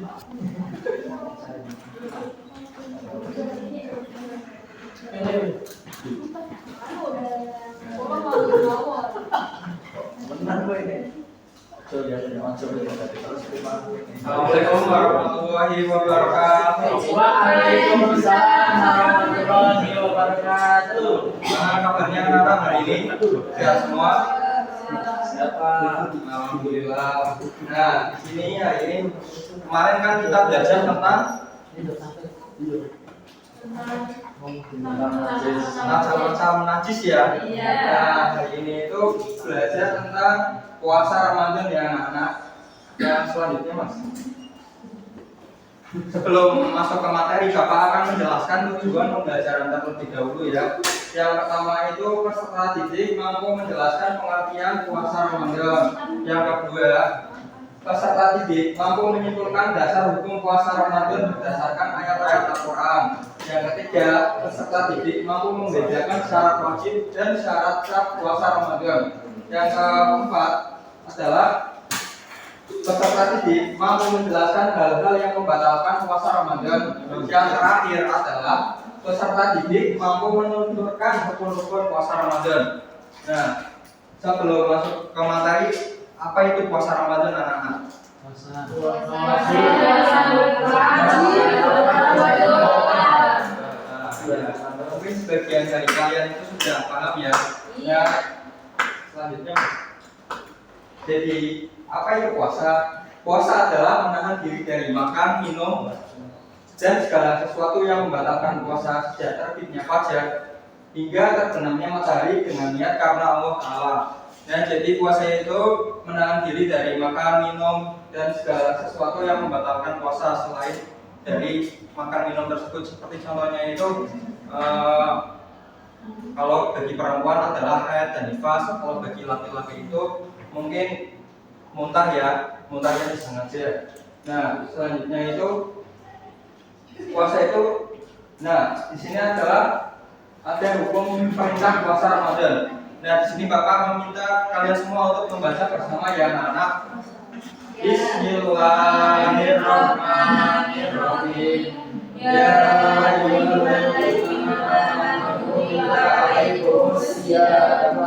Assalamualaikum warahmatullahi wabarakatuh. Waalaikumsalam warahmatullahi wabarakatuh. Gimana kabarnya anak-anak hari ini? Sehat semua? Siapa? Alhamdulillah. Nah, di sini hari ini kemarin kan kita belajar tentang macam-macam najis ya. Nah, hari ini itu belajar tentang puasa Ramadan ya anak-anak. Yang selanjutnya Mas. Sebelum masuk ke materi, Bapak akan menjelaskan tujuan pembelajaran terlebih dahulu ya. Yang pertama itu peserta didik mampu menjelaskan pengertian puasa Ramadan. Yang kedua, peserta didik mampu menyimpulkan dasar hukum puasa Ramadan berdasarkan ayat-ayat Al-Quran. Yang ketiga, peserta didik mampu membedakan syarat wajib dan syarat sah puasa Ramadan. Yang keempat adalah peserta didik mampu menjelaskan hal-hal yang membatalkan puasa Ramadan. Yang terakhir adalah peserta didik mampu menuturkan rukun-rukun puasa Ramadan. Nah, sebelum masuk ke materi, apa itu puasa Ramadan anak-anak? Mungkin sebagian dari kalian itu sudah paham ya. Ya, selanjutnya. Jadi apa itu puasa? Puasa adalah menahan diri dari makan, minum, dan segala sesuatu yang membatalkan puasa sejak terbitnya fajar hingga terbenamnya matahari dengan niat karena Allah Ta'ala. Nah, jadi puasa itu menahan diri dari makan, minum, dan segala sesuatu yang membatalkan puasa selain dari makan minum tersebut. Seperti contohnya itu kalau bagi perempuan adalah haid dan nifas, kalau bagi laki-laki itu mungkin muntah ya, muntahnya disengaja. Nah, selanjutnya itu puasa itu, nah di sini adalah ada hukum perintah puasa Ramadan. Nah, di sini Bapak meminta kalian semua untuk membaca bersama ya anak-anak. Bismillahirrahmanirrahim. Ya ayyuhalladzina amanu kutiba alaikumusiyam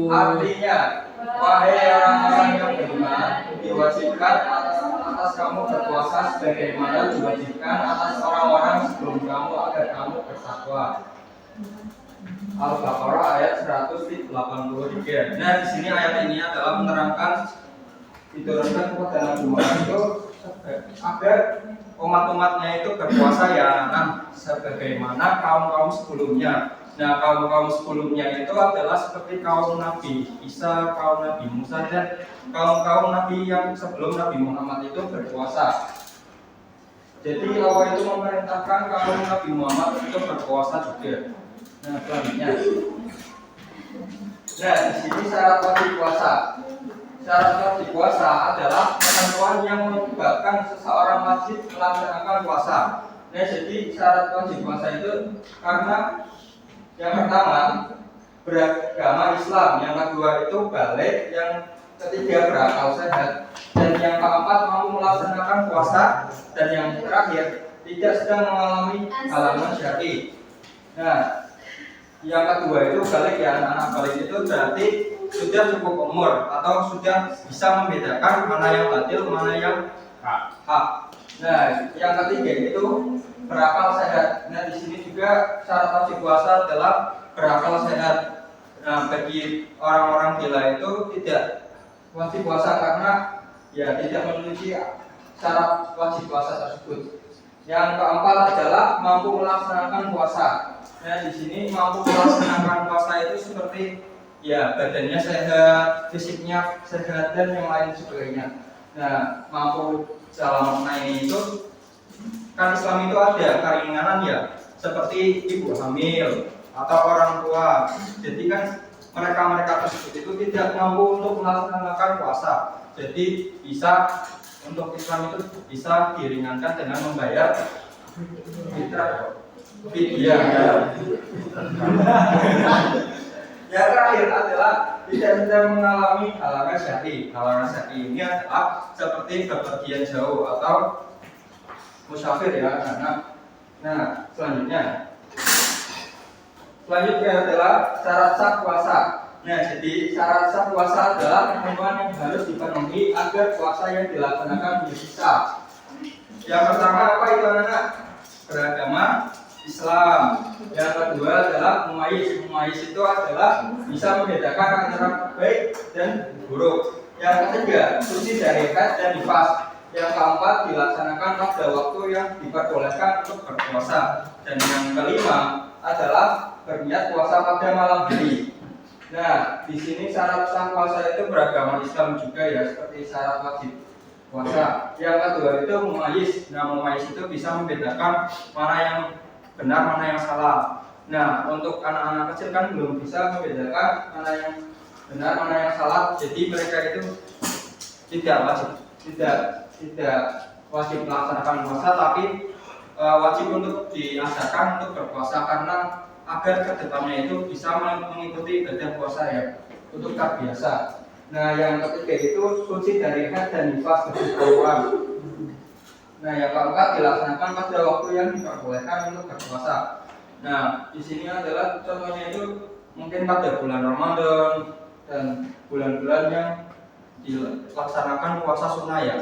artinya, wahai orang-orang yang beriman, diwajibkan atas kamu berpuasa sebagaimana diwajibkan atas orang-orang sebelum kamu agar kamu bertakwa. Al-Baqarah ayat 183. Nah, di sini ayat ini adalah menerangkan diturunkan kepada Nabi Muhammad itu agar umat-umatnya itu berpuasa ya anak sebagaimana kaum-kaum sebelumnya. Nah, kaum-kaum sebelumnya itu adalah seperti kaum Nabi Isa, kaum Nabi Musa, dan kaum-kaum Nabi yang sebelum Nabi Muhammad itu berpuasa. Jadi Allah itu memerintahkan kaum Nabi Muhammad itu berpuasa juga. Nah, selanjutnya. Nah, di sini syarat wajib puasa. Syarat wajib puasa adalah ketentuan yang menyebabkan seseorang wajib melaksanakan puasa. Nah, jadi syarat wajib puasa itu karena yang pertama beragama Islam, yang kedua itu balik, yang ketiga berakal sehat, dan yang keempat mampu melaksanakan puasa, dan yang terakhir tidak sedang mengalami halangan syar'i. Nah, yang kedua itu balik ya anak-anak, balik itu berarti sudah cukup umur atau sudah bisa membedakan mana yang batil, mana yang hak. Nah, yang ketiga itu berakal sehat. Nah, di sini juga syarat wajib puasa adalah berakal sehat. Nah, bagi orang-orang gila itu tidak wajib puasa karena ya tidak memiliki syarat wajib puasa tersebut. Yang keempat adalah mampu melaksanakan puasa. Nah, di sini mampu melaksanakan puasa itu seperti ya badannya sehat, fisiknya sehat, dan yang lain sebagainya. Nah, mampu dalam makna ini itu kan Islam itu ada keringanan ya, seperti ibu hamil atau orang tua. Jadi kan mereka tersebut itu tidak mampu untuk melaksanakan puasa. Jadi bisa untuk Islam itu bisa diringankan dengan membayar fidyah. Yang terakhir adalah tidak sedang mengalami halangan syar'i. Halangan syar'i ini adalah seperti bepergian jauh atau musafir ya anak. Nah, selanjutnya adalah syarat sah puasa. Nah, jadi syarat sah puasa adalah ketentuan yang harus dipenuhi agar puasa yang dilaksanakan menjadi sah. Yang pertama apa itu anak? Beragama Islam. Yang kedua adalah mumayyiz. Mumayyiz itu adalah bisa membedakan antara baik dan buruk. Yang ketiga, suci dari haid dan nifas. Yang keempat, dilaksanakan pada waktu yang diperbolehkan untuk berpuasa. Dan yang kelima adalah berniat puasa pada malam hari. Nah, di sini syarat sah puasa itu beragama Islam juga ya, seperti syarat wajib puasa. Yang kedua itu mumayyiz. Nah, mumayyiz itu bisa membedakan mana yang benar, mana yang salah. Nah, untuk anak-anak kecil kan belum bisa membedakan mana yang benar, mana yang salah. Jadi mereka itu tidak wajib melaksanakan puasa, tapi wajib untuk diajarkan untuk berpuasa karena agar kedepannya itu bisa mengikuti ibadah puasa ya, untuk terbiasa. Nah, yang ketiga itu suci dari haid dan nifas bagi perempuan. Nah, yang keempat dilaksanakan pada waktu yang diperbolehkan untuk berpuasa. Nah, di sini adalah contohnya itu mungkin pada bulan Ramadan dan bulan-bulan yang dilaksanakan puasa sunnah ya.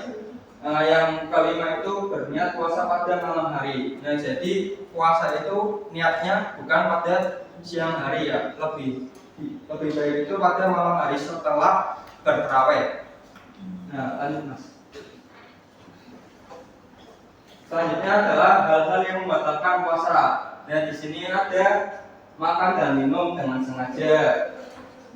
Yang kelima itu berniat puasa pada malam hari. Nah, jadi puasa itu niatnya bukan pada siang hari ya, lebih baik itu pada malam hari setelah bertarawih. Nah, lanjut Mas. Selanjutnya adalah hal-hal yang membatalkan puasa. Nah, di sini ada makan dan minum dengan sengaja.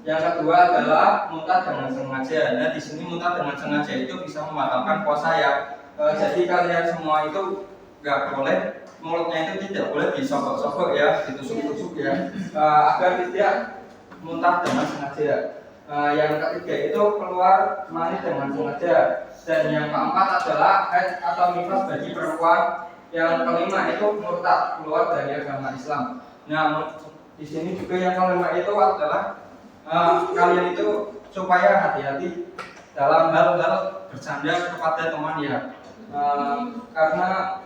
Yang kedua adalah muntah dengan sengaja. Nah, di sini muntah dengan sengaja itu bisa membatalkan puasa ya. Jadi kalian semua itu nggak boleh, mulutnya itu tidak boleh disogok-sogok ya, ditusuk-tusuk ya, agar tidak muntah dengan sengaja. Yang ketiga itu keluar mani dengan sengaja. Dan yang keempat adalah haid atau nifas bagi perempuan. Yang kelima itu murtad, keluar dari agama Islam. Nah, di sini juga yang kelima itu adalah kalian itu supaya hati-hati dalam hal-hal bercanda kepada teman ya, karena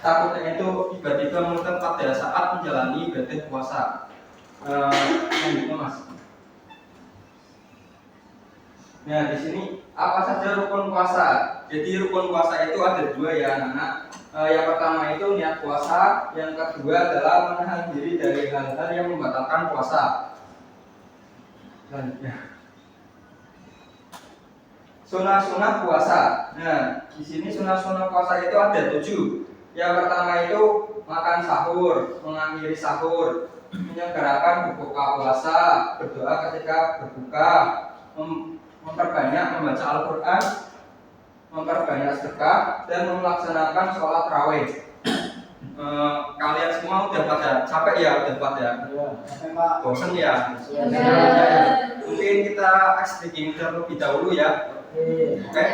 takutnya itu tiba-tiba murtad pada saat menjalani ibadah puasa. Mas. Nah, di sini apa saja rukun puasa? Jadi rukun puasa itu ada dua ya anak-anak. Yang pertama itu niat puasa, yang kedua adalah menahan diri dari hal-hal yang membatalkan puasa. Selanjutnya, sunah-sunah puasa. Nah, di sini sunah-sunah puasa itu ada 7. Yang pertama itu makan sahur, mengakhiri sahur, menyegerakan berbuka puasa, berdoa ketika berbuka, memperbanyak membaca Al-Quran, memperbanyak sedekah, dan melaksanakan sholat tarawih. Kalian semua udah pada capek ya, udah pada bosen ya. Mungkin kita explain terlebih dahulu ya. Oke.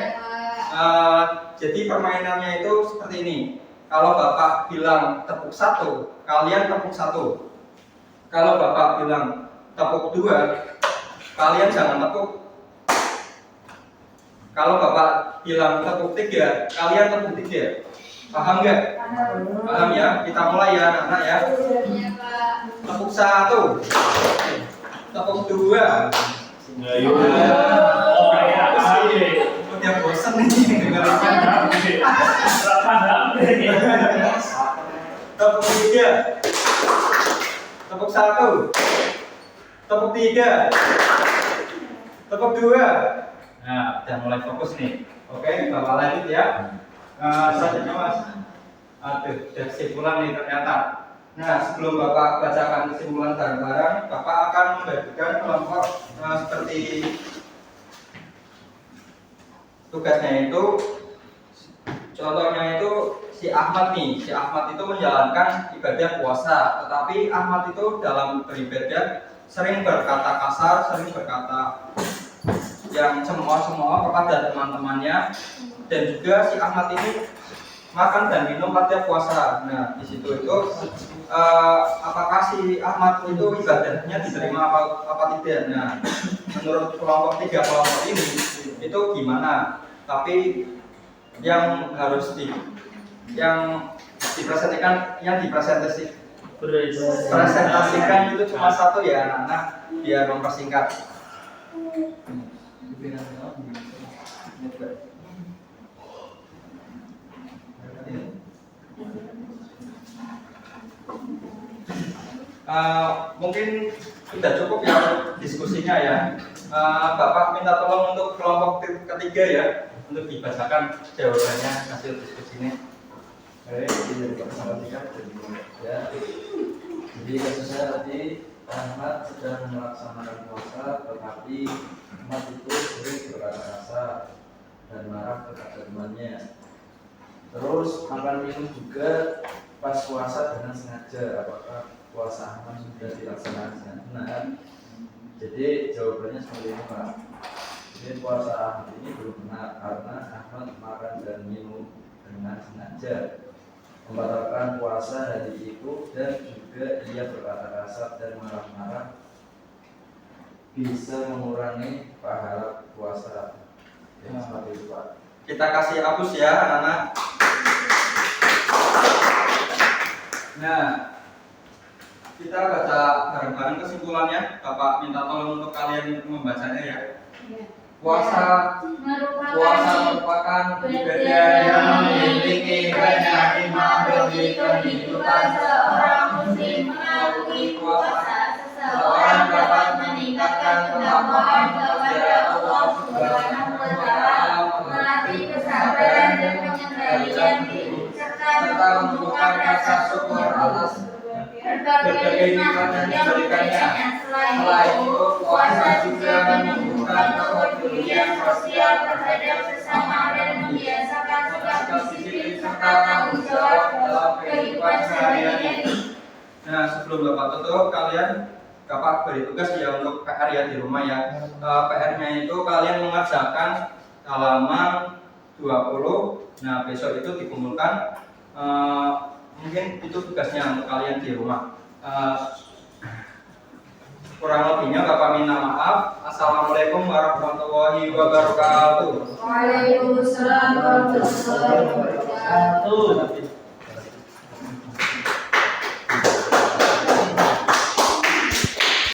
Jadi permainannya itu seperti ini. Kalau Bapak bilang tepuk 1, kalian tepuk 1. Kalau Bapak bilang tepuk 2, kalian jangan tepuk. Kalau Bapak bilang tepuk 3, kalian tepuk 3. Paham nggak? Paham ya? Kita mulai ya anak-anak ya. Tepuk 1, tepuk 2. Udah bosan nih. Tepuk 3, tepuk 1, tepuk 3, tepuk 2. Nah, udah mulai fokus nih. Oke, Bapak lanjut ya. Selanjutnya Mas. Aduh, udah kesimpulan nih ternyata. Nah, sebelum Bapak bacakan kesimpulan bareng-bareng, Bapak akan membagikan kelompok seperti tugasnya itu. Contohnya itu si Ahmad nih. Si Ahmad itu menjalankan ibadah puasa, tetapi Ahmad itu dalam beribadah sering berkata kasar, sering berkata yang cemooh kepada teman-temannya. Dan juga si Ahmad ini makan dan minum pada puasa. Nah, di situ itu apakah si Ahmad itu ibadahnya diterima apa tidak? Nah, menurut tiga kelompok ini itu gimana? Tapi yang harus dipresentasikan itu cuma satu ya anak-anak, biar mempersingkat. Mungkin sudah cukup ya diskusinya ya. Bapak minta tolong untuk kelompok ketiga ya untuk dibacakan jawabannya hasil diskusinya. Baik, jadi persahabatan ya. Jadi kasusnya tadi Ahmad sedang melaksanakan puasa, tetapi Ahmad itu sering berkata kasar dan marah kepada temannya. Terus makan minum juga pas puasa dengan sengaja. Apakah puasa Ahmad sudah dilaksanakan dengan benar? Jadi jawabannya seperti ini Pak. Jadi puasa Ahmad ini belum benar karena Ahmad makan dan minum dengan sengaja, membatalkan puasa hari itu, dan juga ia berkata kasar dan marah-marah bisa mengurangi pahala puasa. Ya, seperti itu Pak. Kita kasih hapus ya anak-anak. Nah, kita baca bareng-bareng kesimpulannya. Bapak minta tolong untuk kalian membacanya ya. Puasa merupakan ibadah yang memiliki banyak hikmah bagi kehidupan seorang muslim. Melalui puasa, seseorang dapat meningkatkan ketakwaan kepada Allah Subhanahu wa Ta'ala, melatih kesabaran dan pengendalian diri, serta menumbuhkan rasa syukur atas berbagai nikmat yang diberikannya. Selain itu, puasa juga menumbuhkan kepedulian sosial terhadap sesama dan membiasakan sikap disiplin serta tanggung jawab dalam kehidupan sehari-hari. Nah, sebelum Bapak tutup, Bapak beri tugas ya untuk PR ya di rumah ya. PR-nya itu kalian mengerjakan halaman 20. Nah, besok itu dikumpulkan. Mungkin itu tugasnya untuk kalian di rumah. Kurang lebihnya Bapak minta maaf. Assalamualaikum warahmatullahi wabarakatuh. Waalaikumsalam warahmatullahi wabarakatuh.